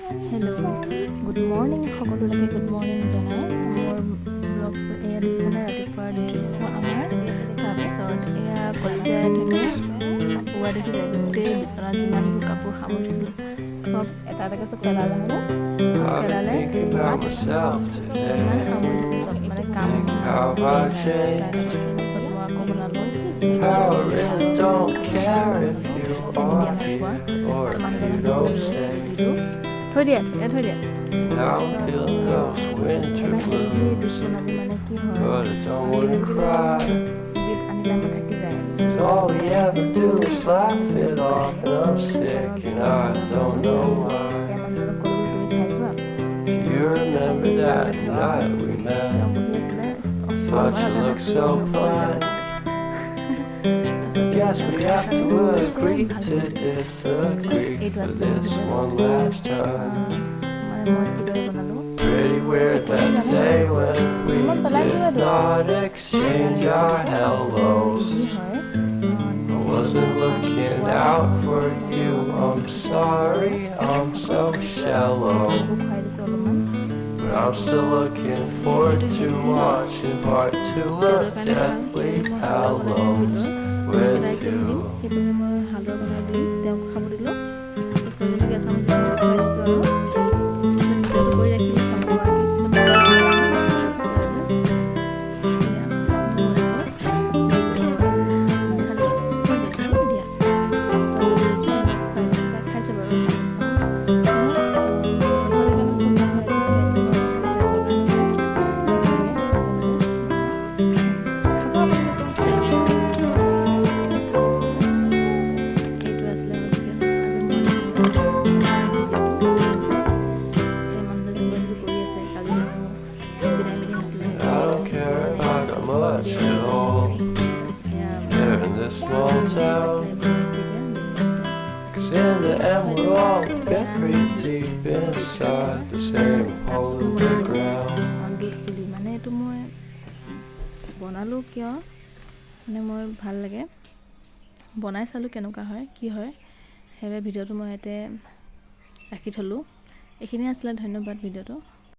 Hello, good morning সকলোলৈকে good morning জনাই মোৰ ব্লগটো এয়া দেখিছেনে ৰাতিপুৱাৰ দৃশ্য আমাৰ তাৰপিছত এয়া কলিজাই ধুনীয়া কাপোৰ দেখি যায় গোটেই বিচনাত যিমানবোৰ কাপোৰ সামৰি থৈছিলোঁ চব এটা এটাকৈ চব পেলালে মানে চব পেলালে ইমান সামৰি চব মানে কাম তাৰপিছত মই আকৌ বনালোঁ থৈ দিয়া Now I'm feeling those winter blues, but I don't wanna cry. All we ever do is laugh it off, and I'm sick and I don't know why. Do you remember that night we met? Thought you looked so fine. Guess we have to agree to disagree for this one last time. Pretty weird that day when we did not exchange our hellos. I wasn't looking out for you, I'm sorry, I'm so shallow. But I'm still looking forward to watching part 2 of Deathly Hallows with you. Much at all there in this small town, 'cause in the end we're all buried deep inside the same hole in the ground. মানে এইটো মই বনালোঁ কিয় মানে মোৰ ভাল লাগে বনাই চালোঁ কেনেকুৱা হয় কি হয় সেইবাবে ভিডিঅ'টো মই ইয়াতে ৰাখি থলোঁ। এইখিনি আছিলে ধন্যবাদ ভিডিঅ'টো।